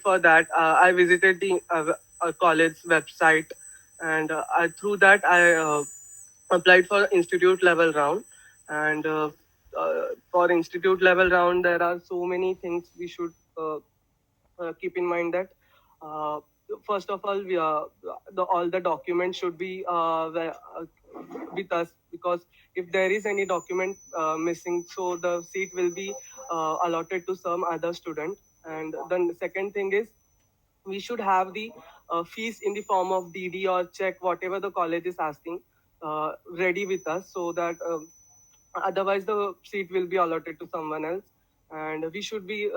for that, I visited the college website, and through that I applied for institute level round. And for institute level round, there are so many things we should keep in mind. That uh, first of all, all the documents should be with us, because if there is any document missing, so the seat will be allotted to some other student. And then the second thing is, we should have the fees in the form of DD or check, whatever the college is asking, ready with us, so that otherwise the seat will be allotted to someone else. And we should be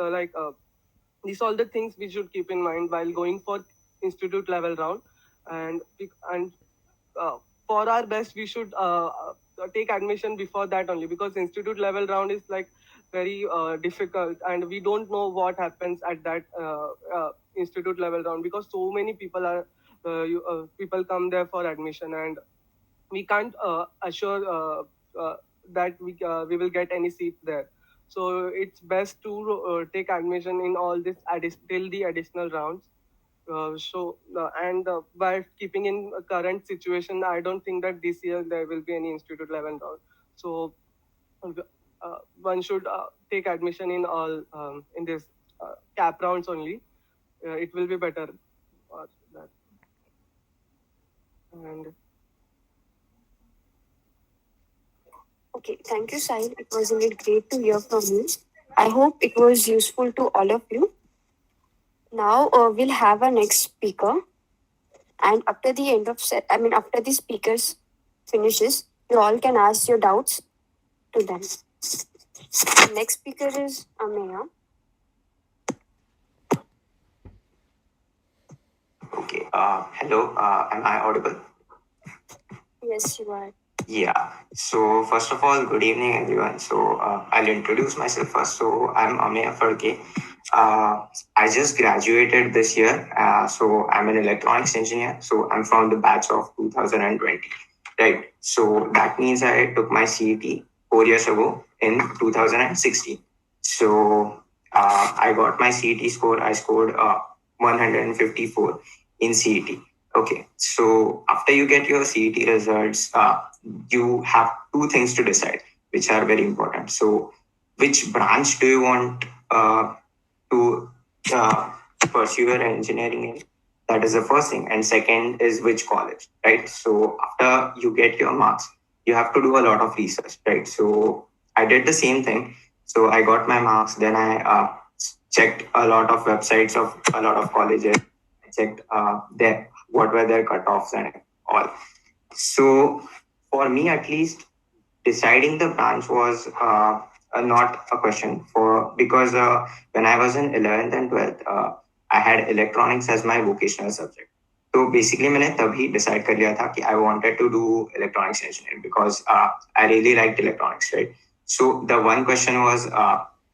these all the things we should keep in mind while going for institute level round. And for our best, we should take admission before that only, because institute level round is like very difficult, and we don't know what happens at that institute level round, because so many people are people come there for admission, and we can't assure that we will get any seat there. So it's best to take admission in all this till the additional rounds. And by keeping in a current situation, I don't think that this year there will be any institute level round. So one should take admission in all in this cap rounds only. It will be better for that. And Okay, thank you, Sahil. It was indeed great to hear from you. I hope it was useful to all of you. Now we'll have our next speaker, and after the end of after the speakers finishes, you all can ask your doubts to them. The next speaker is Ameya. Okay. Hello. Am I audible? Yes, you are. Yeah. So first of all, good evening, everyone. So I'll introduce myself first. So I'm Ameya Farke. I just graduated this year. So I'm an electronics engineer. So I'm from the batch of 2020. Right. So that means I took my CET 4 years ago in 2016. So I got my CET score. I scored 154 in CET. Okay, so after you get your CET results, you have two things to decide, which are very important. So, which branch do you want to pursue your engineering in? That is the first thing. And second is which college, right? So, after you get your marks, you have to do a lot of research, right? So, I did the same thing. So, I got my marks, then I checked a lot of websites of a lot of colleges. I checked what were their cutoffs and all. So for me, at least, deciding the branch was not a question for because when I was in 11th and 12th, I had electronics as my vocational subject. So basically, मैंने तभी decide कर लिया था कि I wanted to do electronics engineering because I really liked electronics, right? So the one question was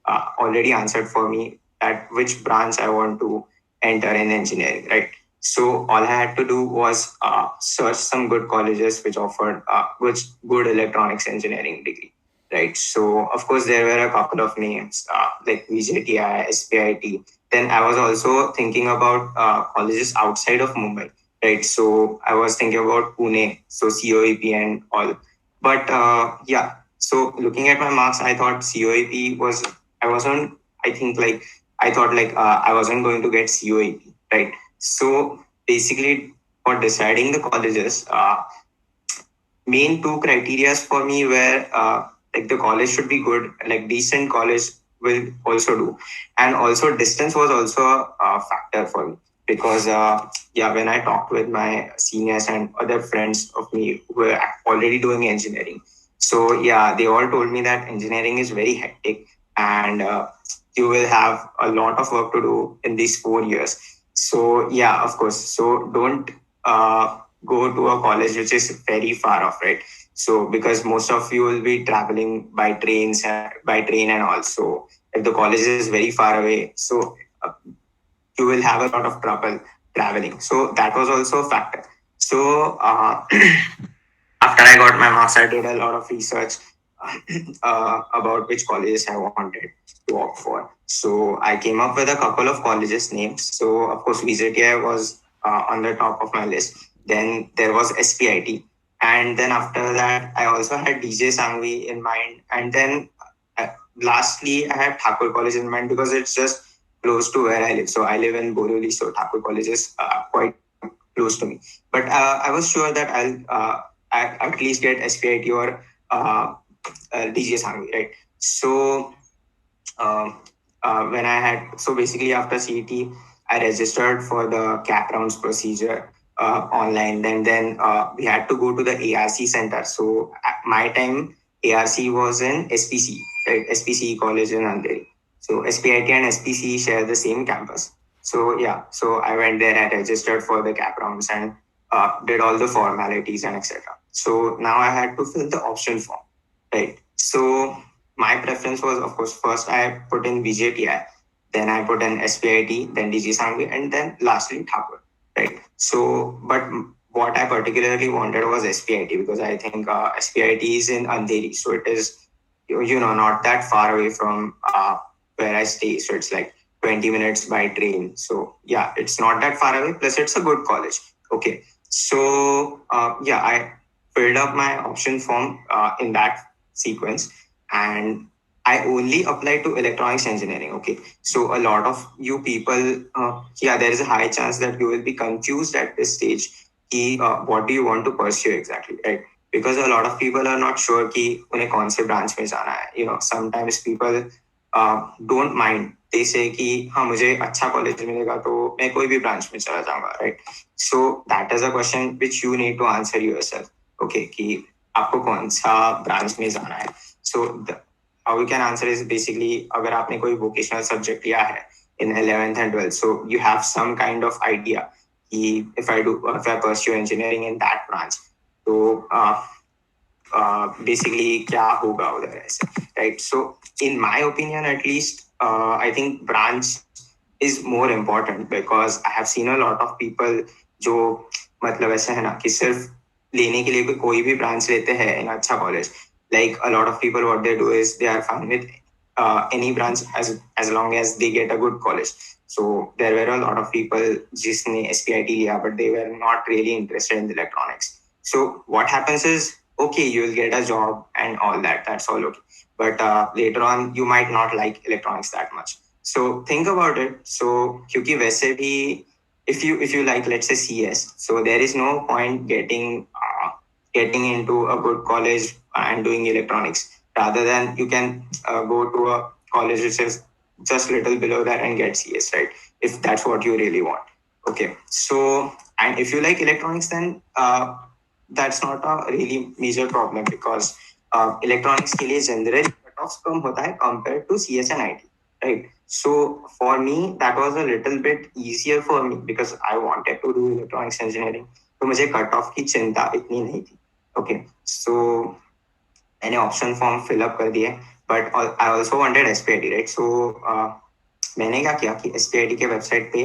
already answered for me, at which branch I want to enter in engineering, right? So all I had to do was search some good colleges which offered which good electronics engineering degree, right? So of course there were a couple of names like VJTI, SPIT. Then I was also thinking about colleges outside of Mumbai, right? So I was thinking about Pune, so COEP and all. But yeah, so looking at my marks, I thought COEP was I wasn't. I think like I thought like I wasn't going to get COEP, right? So basically, for deciding the colleges, main two criterias for me were like the college should be good, like decent college will also do, and also distance was also a factor for me because yeah, when I talked with my seniors and other friends of me who were already doing engineering, so yeah, they all told me that engineering is very hectic and you will have a lot of work to do in these 4 years. So yeah, of course. So don't go to a college which is very far off, right? So because most of you will be traveling by train and also if the college is very far away, so you will have a lot of trouble traveling. So that was also a factor. So after I got my marks, I did a lot of research. about which colleges I wanted to opt for. So I came up with a couple of colleges names. So of course VJTI was on the top of my list. Then there was SPIT, and then after that I also had DJ Sangvi in mind, and then uh, lastly I had Thakur College in mind because it's just close to where I live. So I live in Borivali, so Thakur College is quite close to me. But I was sure that I'll at least get SPIT or DJ Sangvi, right? So um, when I had, so basically after CET, I registered for the cap rounds procedure online. Then we had to go to the ARC center. So at my time, ARC was in SPC, right? SPC College in Andheri. So SPIT and SPC share the same campus. So yeah, so I went there, I registered for the cap rounds and did all the formalities and etc. So now I had to fill the option form, right? So my preference was, of course, first I put in VJTI, then I put in SPIT, then DG Sangvi, and then lastly Thakur, right? So, but what I particularly wanted was SPIT because I think SPIT is in Andheri, so it is, not that far away from where I stay. So it's like 20 minutes by train. So yeah, it's not that far away. Plus, it's a good college. Okay. So yeah, I filled up my option form in that sequence, and I only applied to electronics engineering. Okay, so a lot of you people, yeah, there is a high chance that you will be confused at this stage. What do you want to pursue exactly, right? Because a lot of people are not sure कि उन्हें कौन से branch में जाना है. Sometimes people don't mind. They say कि हाँ मुझे अच्छा college मिलेगा तो मैं कोई भी branch में चला जाऊँगा, right? So that is a question which you need to answer yourself. Okay, कि आपको कौन सा branch में जाना है. So how we can answer is basically अगर आपने कोई vocational subject लिया है in 11th and 12th, so you have some kind of idea कि if I pursue engineering in that branch, so basically क्या होगा उधर ऐसे, right? So in my opinion at least, I think branch is more important because I have seen a lot of people जो मतलब ऐसे है ना कि सिर्फ लेने के लिए कोई भी ब्रांच लेते हैं इन अच्छा college. Like a lot of people, what they do is they are fine with any branch as long as they get a good college. So there were a lot of people जिसने SPIT लिया but they were not really interested in electronics. So what happens is, okay, you will get a job and all that. That's all okay. But later on, you might not like electronics that much. So think about it. So क्योंकि वैसे भी if you like, let's say CS, so there is no point getting into a good college and doing electronics. Rather than you can go to a college which is just little below that and get CS, right? If that's what you really want. Okay. So, and if you like electronics, then that's not a really major problem because electronics के लिए generally cutoffs कम होता है compared to CS and IT, right? So for me that was a little bit easier for me because I wanted to do electronics engineering. तो मुझे cutoff की चिंता इतनी नहीं थी. Okay, so मैंने ऑप्शन फॉर्म फिलअप कर दिए but I also wanted SPIT, right? So मैंने क्या किया कि एसपीआईटी के वेबसाइट पे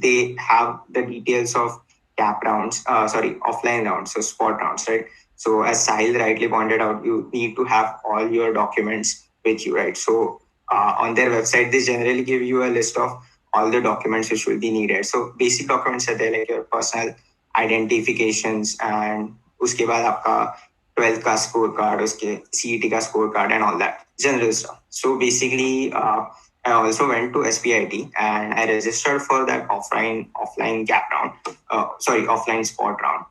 they have the details of cap rounds, sorry, offline rounds, so spot rounds, right? So as Sahil rightly pointed out, you need to have all your documents with you, right? So on their website, they generally give you a list of all the documents which will be needed. So basic documents are there like your personal identifications and उसके बाद आपका 12th का score card, उसके CET का score card and all that general stuff. So basically I also went to SPIT and I registered for that offline gap round, offline spot round.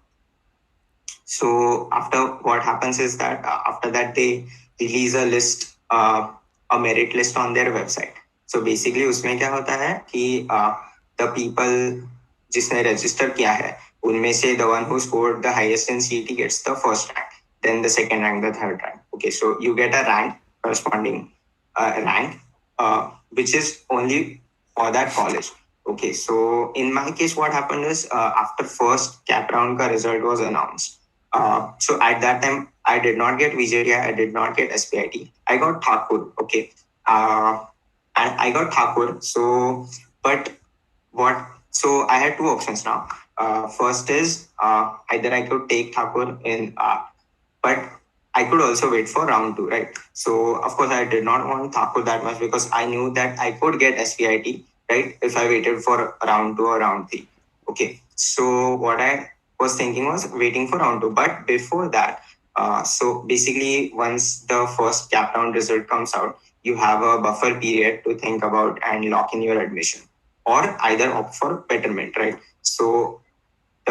So after what happens is that after that they release a list, a merit list on their website. So basically उसमें क्या होता है कि the people जिसने register किया है उनमें से the one who scored the highest in CET gets the first rank, then the second rank, the third rank. Okay, so you get a rank, corresponding rank, which is only for that college. Okay, so in my case, what happened is after first cap round ka result was announced. So at that time, I did not get VJTI, I did not get SPIT. I got Thakur. Okay, and I got Thakur. So, but what? So I had two options now. First is either I could take Thakur in, but I could also wait for round two, right? So of course I did not want Thakur that much because I knew that I could get SPIT, right, if I waited for round two or round three. Okay, so what I was thinking was waiting for round two, but before that, so basically once the first cap round result comes out, you have a buffer period to think about and lock in your admission, or either opt for betterment, right? So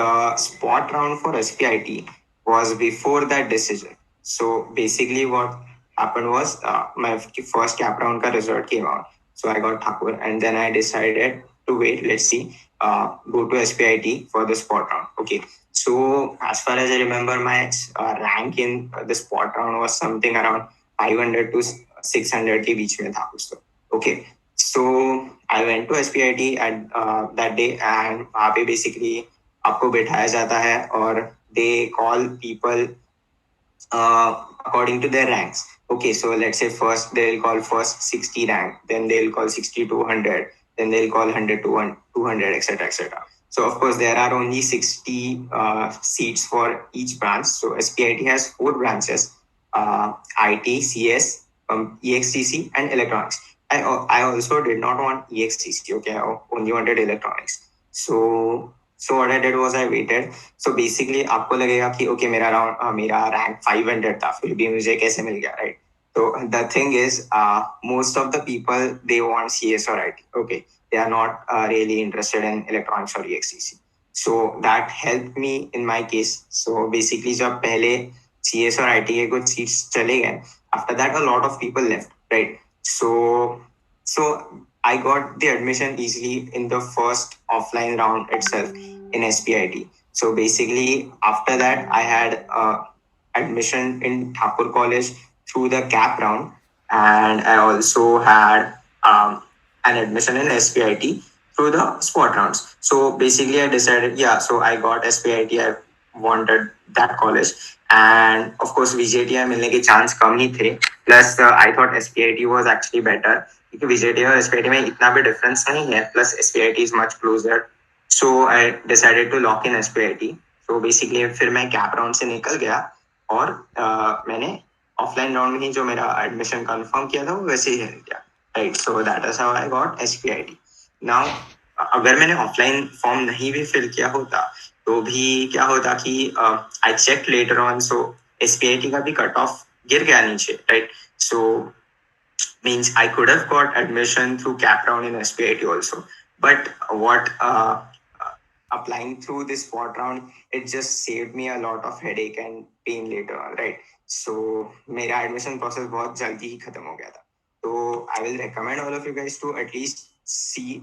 the spot round for SPIT was before that decision. So basically, what happened was my first cap round ka result came out. So I got Thakur, and then I decided to wait. Let's see, go to SPIT for the spot round. Okay. So as far as I remember, my rank in the spot round was something around 500 to 600 के बीच में था कुछ तो. Okay. So I went to SPIT at that day, and वहाँ पे basically आपको बैठाया जाता है और they call people according to their ranks. Okay, so let's say first they'll call first 60 rank, then they'll call 60 to 100, then they'll call 100 to 200, etc., etc. So of course there are only 60 seats for each branch. So SPIT has four branches: IT, CS, EXTC, and electronics. I also did not want EXTC. Okay, I only wanted electronics. So what I did was I waited. So basically आपको लगेगा कि okay मेरा rank 500 था फिर भी मुझे कैसे मिल गया, right? So the thing is, most of the people they want CS or IT. Okay, they are not really interested in electronics or EXTC. So that helped me in my case. So basically जब पहले CS और IT के कुछ seats चले गए, after that a lot of people left, right? So I got the admission easily in the first offline round itself in SPIT. So basically, after that, I had admission in Thakur College through the cap round, and I also had an admission in SPIT through the spot rounds. So basically, I decided, yeah, so I got SPIT. I wanted that college, and of course, VJTI मिलने के chance कम ही थे. Plus, I thought SPIT was actually better क्योंकि VJTI और SPIT में इतना भी difference नहीं है. Plus, SPIT is much closer. So I decided to lock in SPIT. So basically फिर मैं कैप राउंड से निकल गया और मैंने ऑफलाइन राउंड में ही जो मेरा एडमिशन कंफर्म किया था वो वैसे ही रह गया, right? So that is how I got SPIT. Now अगर मैंने ऑफलाइन फॉर्म नहीं भी फिल किया होता तो भी क्या होता कि I check letter on, so SPIT का भी कट ऑफ गिर गया नीचे, right? So means I could have got admission through cap round in SPIT also. But what applying through this spot round, it just saved me a lot of headache and pain later on, right? So मेरा admission process बहुत जल्दी ही खत्म हो गया था. So I will recommend all of you guys to at least see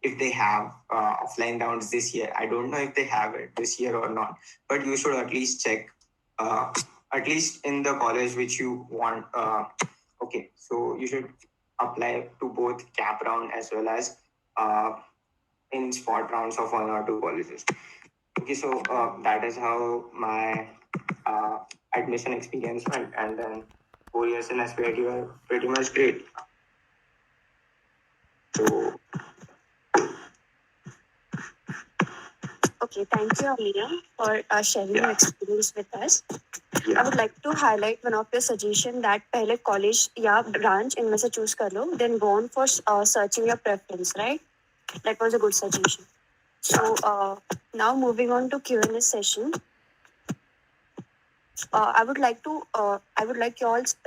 if they have offline rounds this year. I don't know if they have it this year or not, but you should at least check at least in the college which you want. Okay, so you should apply to both cap round as well as uh, in spot rounds of one or two colleges. Okay, so that is how my admission experience went, and then 4 years in SPIT were pretty much great. So Okay, thank you, Amina, for sharing your yeah, experience with us. I yeah. would like to highlight one of your suggestion that पहले college या branch इनमें से choose कर लो, then go on for searching your preference, right? That was a good suggestion. So now moving on to Q&A session. I would like you all,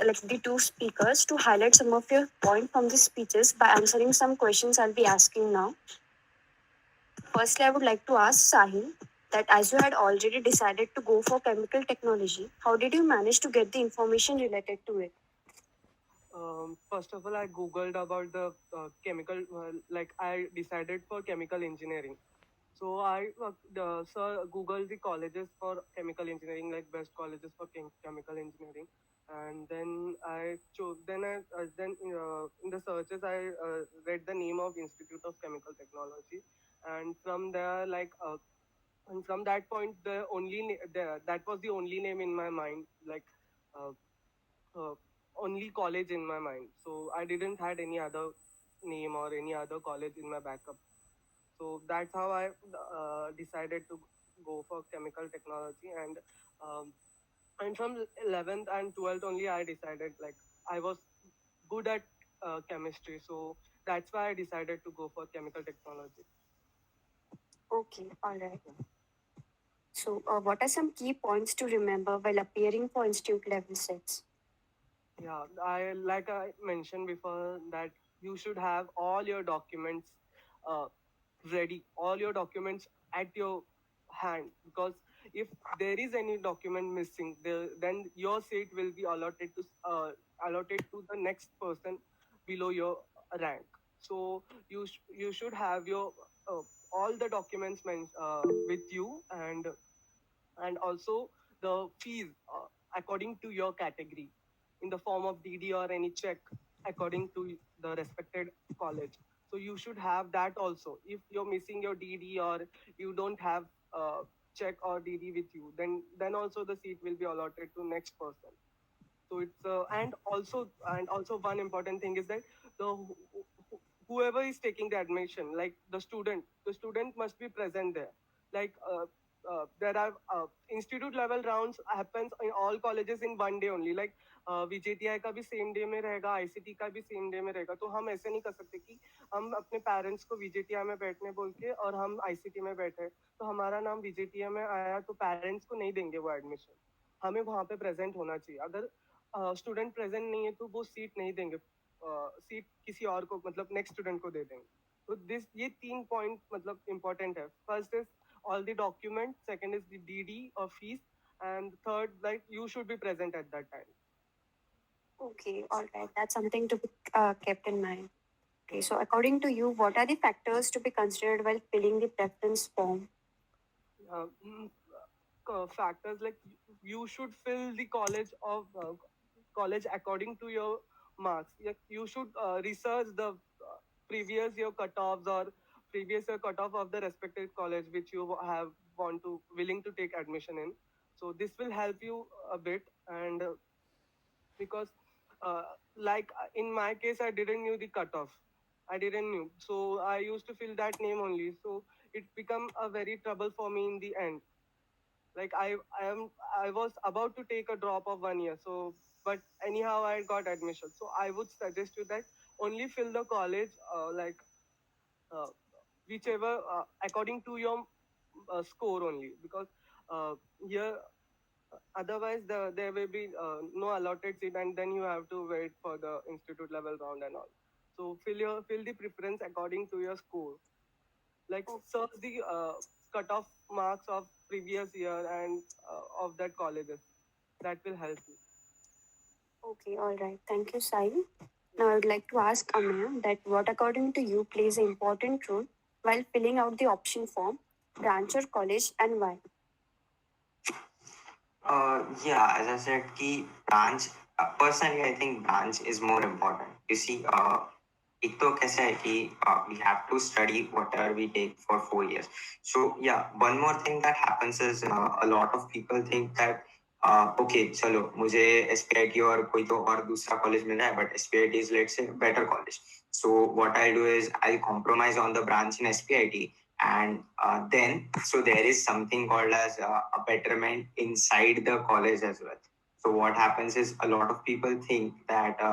like the two speakers, to highlight some of your point from the speeches by answering some questions I'll be asking now. Firstly, I would like to ask Sahil that as you had already decided to go for chemical technology, how did you manage to get the information related to it? First of all, I googled about the chemical. Like I decided for chemical engineering. So I Googled the colleges for chemical engineering, like best colleges for chemical engineering, and then I chose. Then in the searches I read the name of Institute of Chemical Technology, and from there and from that point that was the only name in my mind, like uh, uh, only college in my mind. So I didn't had any other name or any other college in my backup. So that's how I decided to go for chemical technology. And um, And from 11th and 12th only I decided, like, I was good at chemistry, so that's why I decided to go for chemical technology. Okay, all right. So, what are some key points to remember while appearing for institute level sets? Yeah, I like I mentioned before that you should have all your documents uh, ready, all your documents at your hand, because if there is any document missing, then your seat will be allotted to the next person below your rank. So you should have your uh, all the documents with you, and also the fees according to your category in the form of DD or any check according to the respected college. So you should have that also. If you're missing your DD or you don't have check or DD with you, then also the seat will be allotted to next person. So it's and also one important thing is that whoever is taking the admission, like the student must be present there. Like there are institute level rounds happens in all colleges in one day only. Like VJTI का भी same day में रहेगा, ICT का भी same day में रहेगा. तो हम ऐसे नहीं कर सकते कि हम अपने पेरेंट्स को VJTI में बैठने बोल के और हम ICT में बैठे, तो हमारा नाम VJTI में आया तो पेरेंट्स को नहीं देंगे वो एडमिशन. हमें वहाँ पे प्रेजेंट होना चाहिए. अगर स्टूडेंट प्रेजेंट नहीं है तो वो सीट नहीं देंगे, सीट किसी और को, मतलब नेक्स्ट स्टूडेंट को दे देंगे. तो ये 3 पॉइंट मतलब इम्पोर्टेंट है. First is all the documents, second is the DD or fees, and third, like, you should be present at that time. Okay, all right. That's something to be kept in mind. Okay, so according to you, what are the factors to be considered while filling the preference form? uh, mm, Factors like you should fill the college according to your marks. You should research the previous year cutoffs or previous year cutoff of the respective college which you have want to willing to take admission in. So this will help you a bit. And because uh, like in my case I didn't knew the cutoff. I didn't knew, so I used to fill that name only, so it become a very trouble for me in the end. Like I was about to take a drop of 1 year, so but anyhow I got admission. So I would suggest you that only fill the college uh, whichever according to your score only, because here otherwise there will be no allotted seat, and then you have to wait for the institute level round and all. So fill the preference according to your score. Like search the cutoff marks of previous year and of that colleges. That will help you. Okay, all right. Thank you, Sai. Now, I would like to ask Amaya that what, according to you, plays an important role while filling out the option form, branch or college, and why? Yeah, as I said, key branch. Personally, I think branch is more important. You see, एक तो कैसा है कि we have to study whatever we take for 4 years. So yeah, one more thing that happens is a lot of people think that okay, चलो मुझे SPIT और कोई तो और दूसरा कॉलेज मिल रहा है, but SPIT is let's say better college. So what I'll do is I'll compromise on the branch in SPIT, and then so there is something called as a betterment inside the college as well. So what happens is a lot of people think that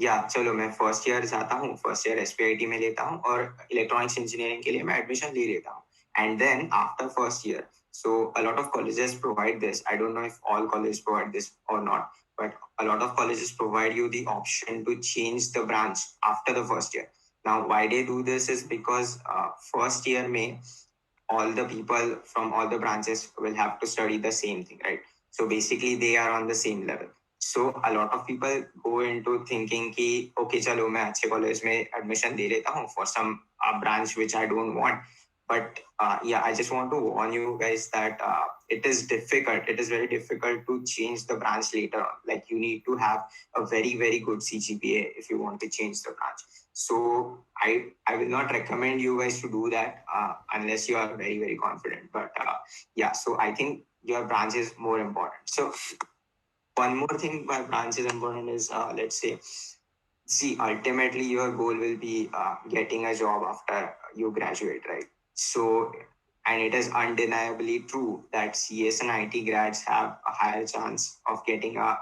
या चलो मैं first year जाता हूँ, first year SPIT में लेता हूँ और electronics engineering के लिए मैं एडमिशन ले लेता हूँ. And then after first year, so a lot of colleges provide this. I don't know if all colleges provide this or not, but a lot of colleges provide you the option to change the branch after the first year. Now, why they do this is because first year may all the people from all the branches will have to study the same thing, right? So basically, they are on the same level. So a lot of people go into thinking कि okay चलो मैं अच्छे college में admission दे लेता हूँ for some branch which I don't want. But yeah, I just want to warn you guys that it is difficult. It is very difficult to change the branch later on. Like you need to have a very very good CGPA if you want to change the branch. So I will not recommend you guys to do that unless you are very very confident. But yeah, so I think your branch is more important. So one more thing why branch is important is let's say, see, ultimately your goal will be getting a job after you graduate, right? So And it is undeniably true that CS and IT grads have a higher chance of getting a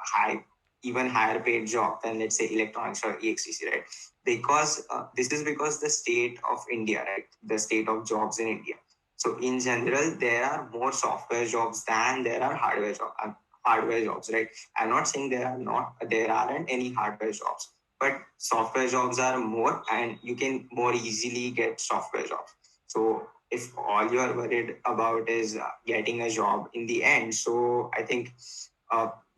even higher paid job than, let's say, electronics or EXTC, right? Because this is because the state of India, right? The state of jobs in India. So in general, there are more software jobs than there are hardware jobs, right? I'm not saying there aren't any hardware jobs, but software jobs are more, and you can more easily get software jobs. So if all you are worried about is getting a job in the end, so I think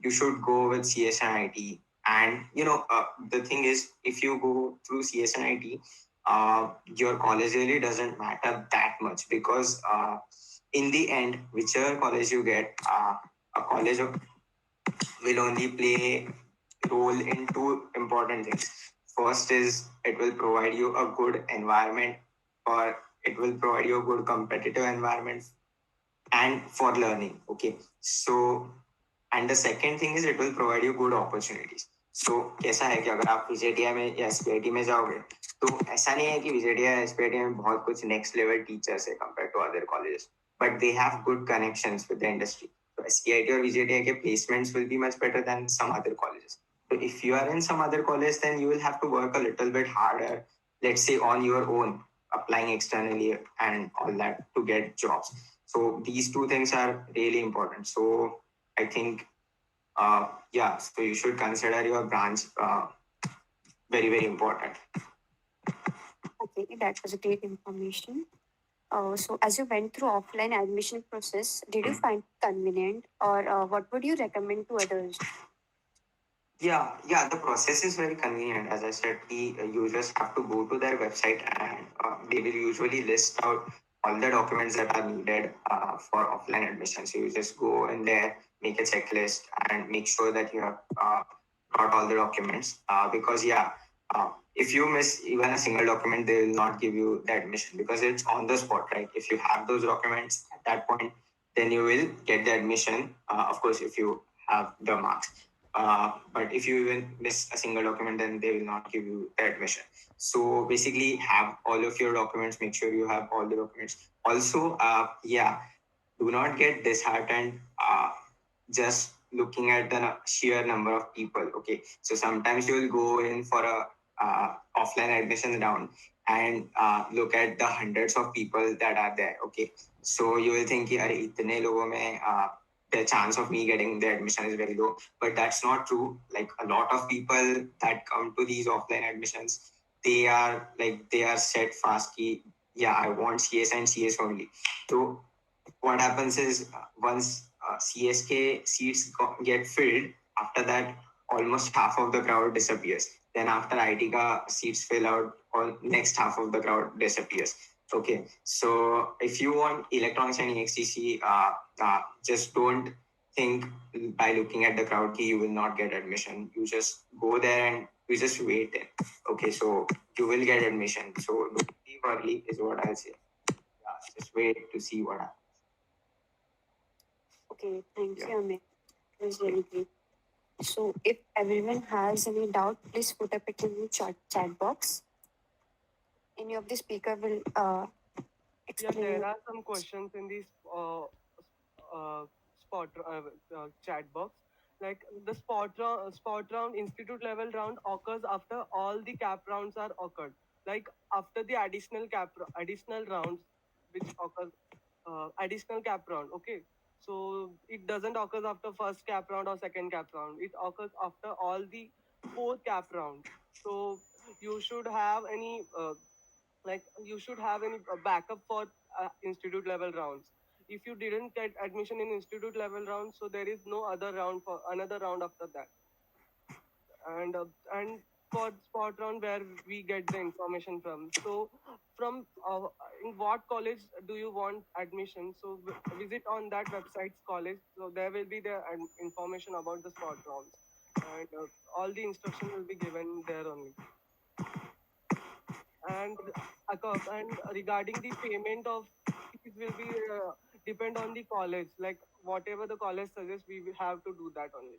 you should go with CS and IT. And the thing is, if you go through CS and IT, your college really doesn't matter that much, because in the end, whichever college you get, a college will only play role in two important things. First is it will provide you a good environment, or it will provide you a good competitive environment and for learning. Okay, so and the second thing is it will provide you good opportunities. So कैसा है कि अगर आप VJTI में या SPIT में जाओगे, तो ऐसा नहीं है कि VJTI या SPIT में बहुत कुछ next level teachers है compared to other colleges, but they have good connections with the industry. So SPIT or VJTI के placements will be much better than some other colleges. So if you are in some other college, then you will have to work a little bit harder, let's say on your own, applying externally and all that to get jobs. So these two things are really important. So I think, yeah, so you should consider your branch very, very important. Okay, that was a great information. So as you went through offline admission process, did you find it convenient, or what would you recommend to others? Yeah, the process is very convenient. As I said, you just have to go to their website, and they will usually list out all the documents that are needed for offline admission. So you just go in there, make a checklist, and make sure that you have got all the documents. Because, yeah, if you miss even a single document, they will not give you the admission, because it's on the spot, right? If you have those documents at that point, then you will get the admission. Of course, if you have the marks. But if you even miss a single document, then they will not give you the admission. So basically, have all of your documents. Make sure you have all the documents. Also, yeah, do not get disheartened just looking at the sheer number of people. Okay, so sometimes you will go in for a offline admission round and look at the hundreds of people that are there. Okay, so you will think, "Arey, itne logo mein, the chance of me getting the admission is very low," but that's not true. Like, a lot of people that come to these offline admissions, they are set fast ki, yeah, I want CS and CS only. So what happens is, once CSK seats get filled, after that almost half of the crowd disappears. Then after IT ka seats fill out, all next half of the crowd disappears. Okay, so if you want electronics and EXTC, just don't think by looking at the crowd ki you will not get admission. You just go there and you just wait. Okay, so you will get admission. So don't leave early is what I'll say. Yeah, just wait to see what happens. Okay, thank Yeah. you, Amit. It was really great. So if everyone has any doubt, please put up it in the chat box. Any of the speaker will Yeah, explain there you. are some questions in this spot chat box. Like the spot round, institute level round occurs after all the cap rounds are occurred. Like after the additional rounds, which occurs additional cap round. Okay, so it doesn't occurs after first cap round or second cap round. It occurs after all the four cap rounds. So you should have any you should have any backup for institute level rounds. If you didn't get admission in institute level round, so there is no other round for another round after that. And for spot round where we get the information from, so from in what college do you want admission, so visit on that website's college, so there will be the information about the spot rounds, and all the instruction will be given there only. And and regarding the payment of fees will be depend on the college, like whatever the college suggests, we will have to do that only.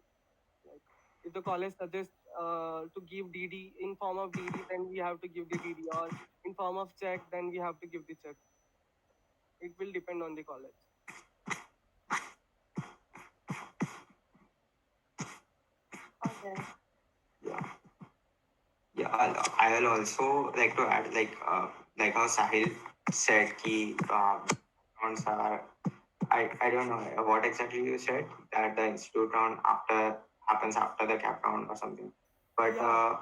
Like if the college suggests to give DD in form of DD, then we have to give the DD, or in form of check, then we have to give the check. it will depend on the college. Okay. Yeah. Yeah, I will also like to add like how Sahil said ki rounds are I don't know what exactly you said that the institute round after happens after the cap round or something. But Yeah.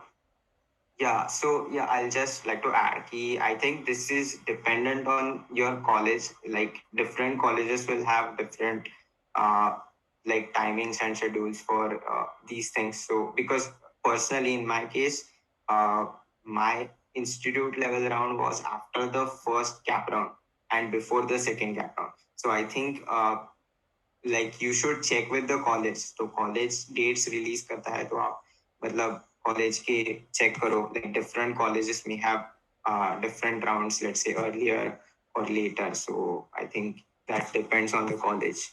yeah, so yeah, I'll just like to add ki I think this is dependent on your college. Like different colleges will have different uh like timings and schedules for these things. So because personally in my case, uh my institute level round was after the first cap round and before the second cap round. So I think like you should check with the college. तो college dates release करता है तो आप मतलब college के check करो. Like different colleges may have different rounds, let's say earlier or later. So I think that depends on the college.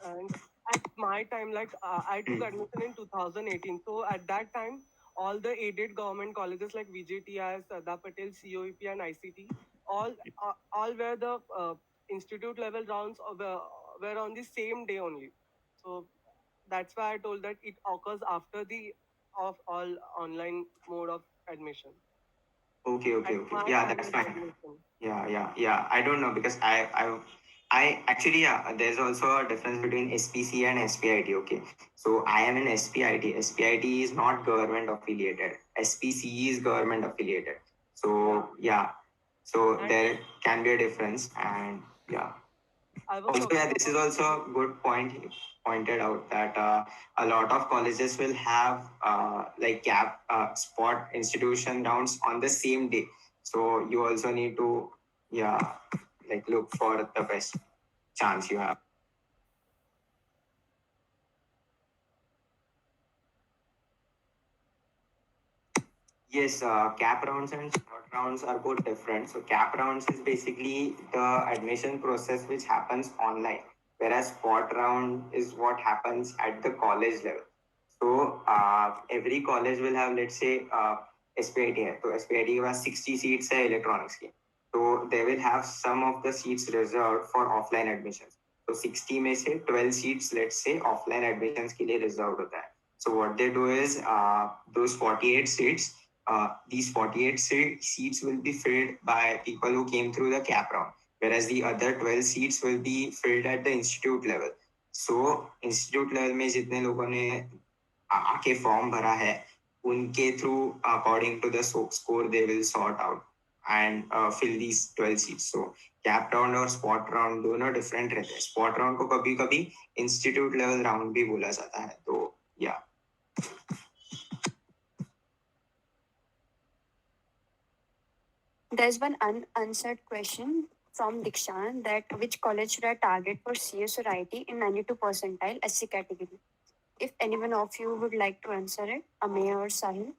And at my time, like I took admission in 2018. So at that time, all the aided government colleges like VJTI, Sardar Patel, COEP, and ICT, all were the institute level rounds were on the same day only. So that's why I told that it occurs after the of all online mode of admission. Okay. At my Yeah, time that's of fine. admission. Yeah. I don't know because I actually yeah. There's also a difference between SPC and SPIT. Okay, so I am in SPIT. SPIT is not government affiliated. SPC is government affiliated. Yeah. So yeah, so And there can be a difference, and yeah. I was Also, talking yeah, this is about also a good point you pointed out that a lot of colleges will have like cap spot institution rounds on the same day. So you also need to yeah like look for the best chance you have. Yes, cap rounds and spot rounds are both different. So cap rounds is basically the admission process which happens online, whereas spot round is what happens at the college level. So every college will have, let's say, SPIT है. So SPIT के पास 60 seats है electronics के. So they will have some of the seats reserved for offline admissions. So 60 में से 12 seats, let's say, offline admissions के लिए reserved होता है. So what they do is those 48 seats, these 48 seats will be filled by people who came through the cap round, whereas the other 12 seats will be filled at the institute level. So institute level में जितने लोगों ने आके form भरा है उनके through according to the score they will sort out and fill these 12 seats. So cap round और spot round दोनों डिफरेंट रहते हैं. स्पॉट राउंड को कभी कभी इंस्टीट्यूट लेवल राउंड भी बोला जाता है. तो या There's one unanswered question from Dikshan that which college should I target for CS or IT in 92 percentile SC category? If anyone of you would like to answer it, Amey or Sahil.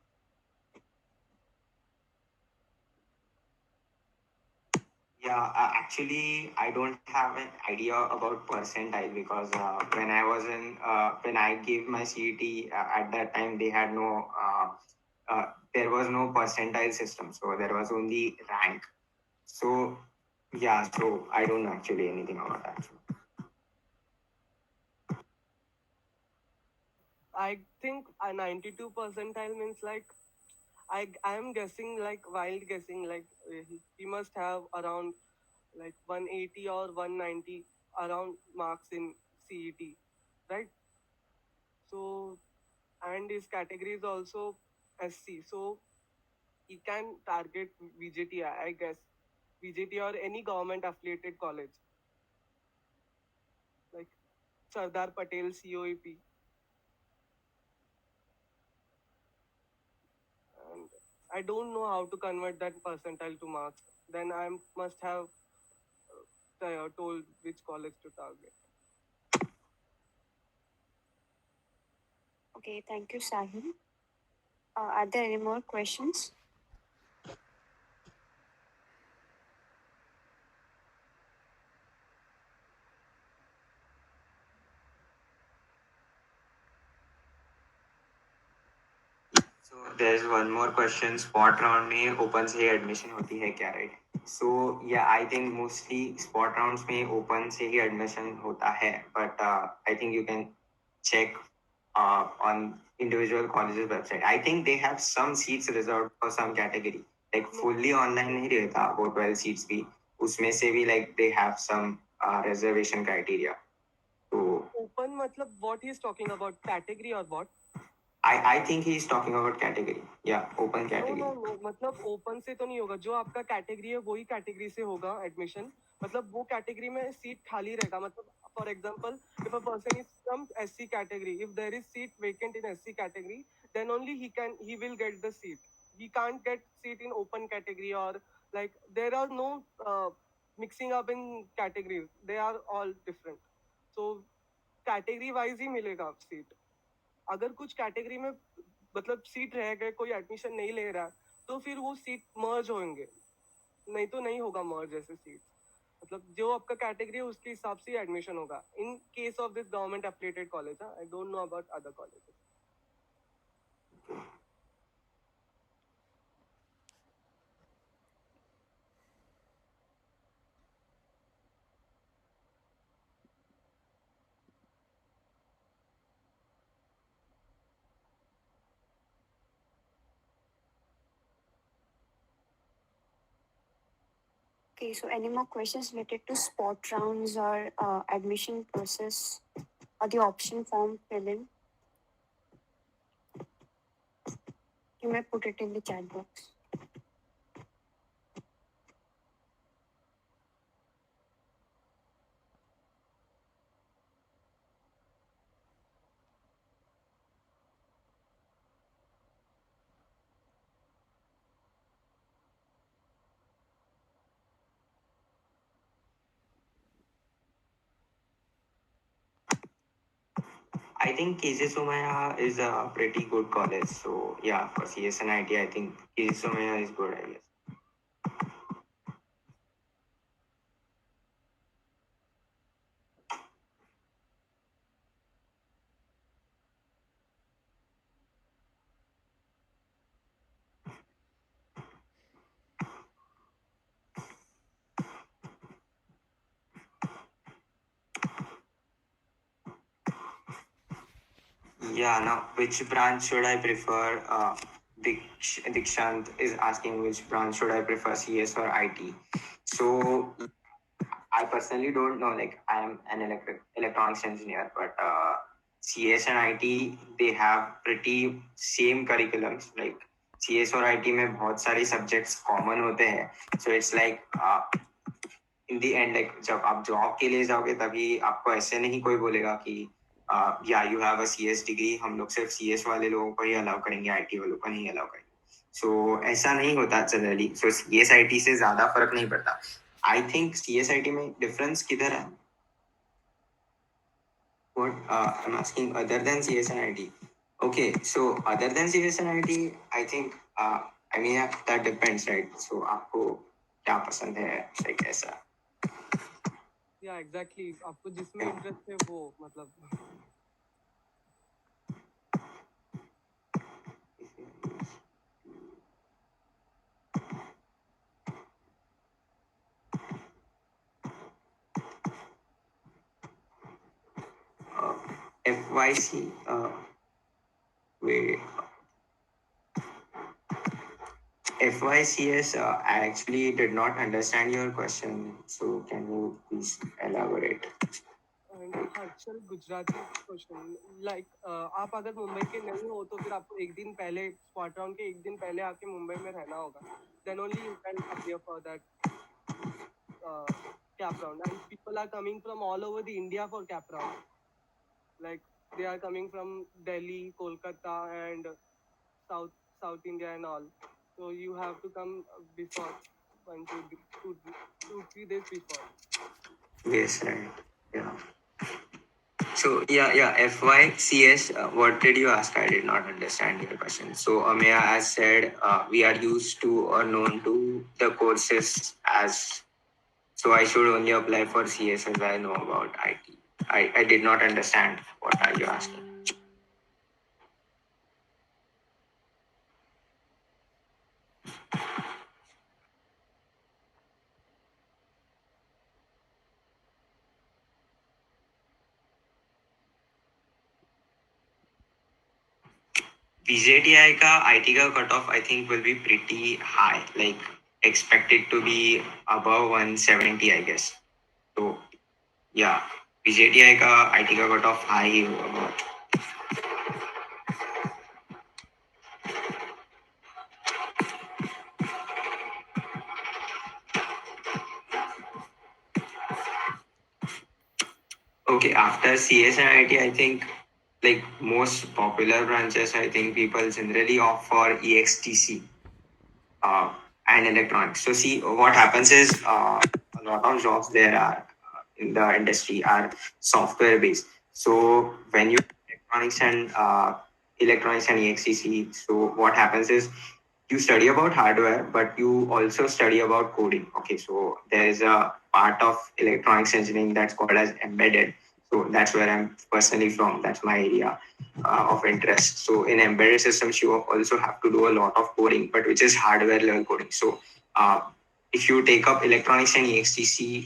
Yeah, actually, I don't have an idea about percentile because when I gave my CET at that time they had no there was no percentile system, so there was only rank. So yeah, so I don't know actually anything about that. I think a 92 percentile means like I am guessing like wild guessing like he must have around like 180 or 190 around marks in CET, right? So and his category is also SC, so he can target VJTI, I guess VJT or any government affiliated college like Sardar Patel COEP. And I don't know how to convert that percentile to marks. Then I must have told which college to target. Okay, thank you, Sahil. Are there any more questions? So there's one more question. Spot round में open से admission होती है क्या, right? So yeah, I think mostly spot rounds में open से ही admission होता है, but I think you can check on individual colleges website. I think they have some seats reserved for some category, like fully online नहीं रहता वो 12 seats भी, उसमें से भी like they have some reservation criteria. So Open मतलब what he is talking about, category or what? I think he is talking about category. Yeah, open no category. No no, मतलब open से तो नहीं होगा, जो आपका कैटेगरी है वही कैटेगरी से होगा एडमिशन, मतलब वो कैटेगरी में सीट खाली रहेगा, मतलब for example if a person is from SC category, if there is seat vacant in SC category, then only he will get the seat, he can't get seat in open category, or like there are no mixing up in categories, they are all different, so category wise ही मिलेगा seat. अगर कुछ category में मतलब seat रह गए, कोई admission नहीं ले रहा, तो फिर वो सीट मर्ज होंगे, नहीं तो नहीं होगा मर्ज ऐसे सीट, मतलब जो आपका कैटेगरी है उसके हिसाब से एडमिशन होगा in case of this government affiliated college. I don't know about other colleges. Okay, so any more questions related to spot rounds or admission process or the option form fill in? You may put it in the chat box. I think KJ Somaya is a pretty good college. So yeah, for CS and IT, I think KJ Somaya is good, I guess. Yeah, now which branch should I prefer? Dikshant is asking which branch should I prefer, CS or IT. So I personally don't know. Like I am an electronics engineer, but CS and IT they have pretty same curriculums. Like CS और IT में बहुत सारे subjects common होते हैं. So it's like in the and like जब आप job के लिए जाओगे तभी आपको ऐसे नहीं कोई बोलेगा कि या you have a CS degree, हम लोग सिर्फ सीएस वाले लोगों को ही अलाउ करेंगे, आईटी वालों को नहीं अलाउ करेंगे। सो ऐसा नहीं होता जनरली। सो सीएस आईटी से ज्यादा फर्क नहीं पड़ता। आई थिंक सीएस आईटी में डिफरेंस किधर है? What I'm asking other than CS and IT. Okay, so other than CS and IT, I think I mean that depends, right? So आपको क्या पसंद है, like ऐसा? या एग्जैक्टली, आपको जिसमें इंटरेस्ट है वो, मतलब FYC. Wait. FYCS, I actually did not understand your question. So can you please elaborate? And Harshal Gujarati question, like आप अगर मुंबई के नहीं हो तो फिर आपको एक दिन पहले, स्पॉट राउंड के एक दिन पहले आके मुंबई में रहना होगा, then only you can appear for that cap round, and people are coming from all over the India for cap round, like they are coming from Delhi, Kolkata, and South India and all, so you have to come before 1 2 3 days before. Yes, right. Yeah. So yeah. FYCS. What did you ask? I did not understand your question. So Ameya has said we are used to or known to the courses as. So I should only apply for CS as I know about IT. I did not understand what are you asking. VJTI का IT का cutoff I think will be pretty high, like expected to be above 170 I guess. So yeah, VJTI का IT का cutoff high ही होगा बहुत. Okay, after CS and IT, I think like most popular branches, I think people generally opt for EXTC and electronics. So see, what happens is a lot of jobs there are in the industry are software based. So when you electronics and EXTC, so what happens is you study about hardware, but you also study about coding. Okay, so there is a part of electronics engineering that's called as embedded. So that's where I'm personally from. That's my area of interest. So in embedded systems, you also have to do a lot of coding, but which is hardware level coding. So uh, if you take up electronics and EXTC,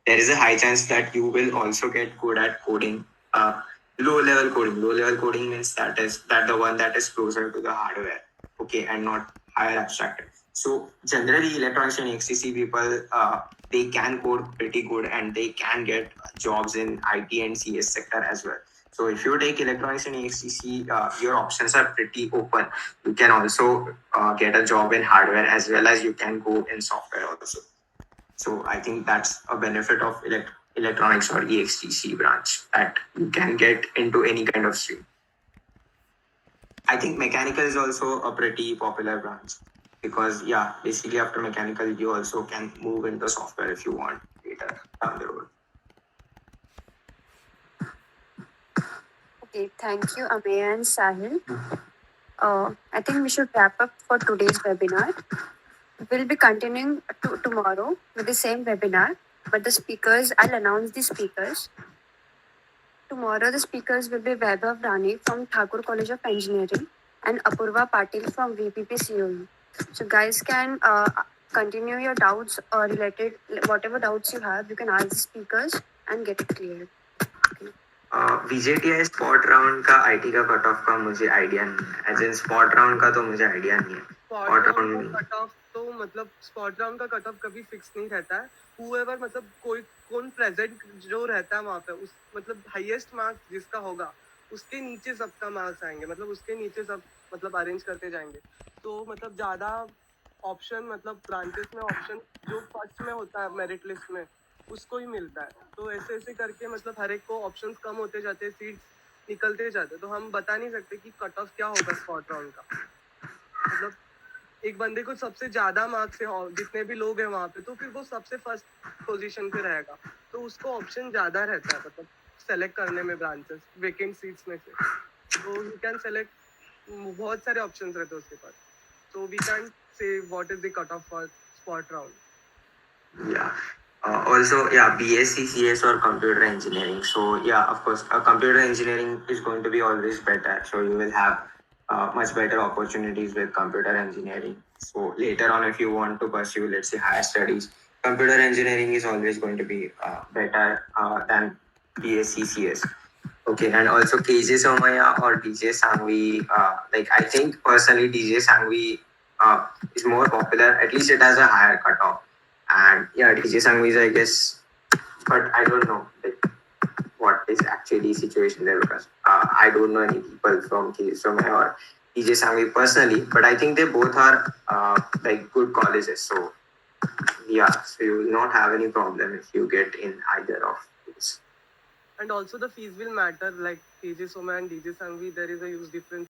there is a high chance that you will also get good at coding. Low level coding. Low level coding means that the one that is closer to the hardware, okay, and not higher abstracted. So generally, electronics and XCC people, they can code pretty good and they can get jobs in IT and CS sector as well. So if you take electronics and XCC, your options are pretty open. You can also get a job in hardware as well as you can go in software also. So I think that's a benefit of electronics or EXTC branch, that you can get into any kind of stream. I think mechanical is also a pretty popular branch because yeah, basically after mechanical you also can move into software if you want later down the road. Okay, thank you, Ameya and Sahil. I think we should wrap up for today's webinar. We'll be continuing tomorrow with the same webinar, but I'll announce the speakers. Tomorrow, the speakers will be Vaibhav Rani from Thakur College of Engineering and Apurva Patil from VPP COE. So, guys can continue your doubts or related, whatever doubts you have, you can ask the speakers and get it cleared. VJTI spot round का IT का cut off का मुझे idea नहीं है, as in spot round का तो मुझे idea नहीं है. स्पॉट राउंड का कट ऑफ तो मतलब स्पॉट राउंड का कट ऑफ कभी फिक्स नहीं रहता है. हुएवर मतलब कौन प्रेजेंट जो रहता है वहाँ पे, उस मतलब हाईएस्ट मार्क्स जिसका होगा उसके नीचे सबका मार्क्स आएंगे, मतलब उसके नीचे सब मतलब अरेंज करते जाएंगे. तो मतलब ज्यादा ऑप्शन मतलब ब्रांचेस में ऑप्शन जो फर्स्ट में होता है मेरिट लिस्ट में उसको ही मिलता है. तो ऐसे ऐसे करके मतलब हर एक को ऑप्शंस कम होते जाते, सीट्स निकलते जाते. तो हम बता नहीं सकते कि कट ऑफ क्या होगा स्पॉट राउंड का. मतलब एक बंदे को सबसे ज्यादा मार्क्स है और जितने भी लोग हैं वहाँ पे, तो फिर वो सबसे फर्स्ट पोजीशन पे रहेगा. तो उसको ऑप्शन ज्यादा रहता है मतलब सेलेक्ट करने में ब्रांचेस वेकेंट सीट्स में से. तो यू कैन सेलेक्ट, बहुत सारे ऑप्शंस रहते हैं उसके पास. तो we can say what is the cut off for spot round. Yeah. Also, yeah, BSc, CS or computer engineering. So yeah, of course, computer engineering is going to be always better. So you will have much better opportunities with computer engineering. So later on, if you want to pursue, let's say, higher studies, computer engineering is always going to be better than BSc, CS. Okay, and also KJ Somaya or DJ Sangvi. Like I think personally, DJ Sangvi is more popular. At least it has a higher cutoff. And yeah, DJ Sangvi is, I guess, but I don't know like what is actually situation there because I don't know any people from KJ Somaya or DJ Sangvi personally. But I think they both are like good colleges. So yeah, so you will not have any problem if you get in either of these. And also the fees will matter, like KJ Soma and DJ Sangvi, there is a huge difference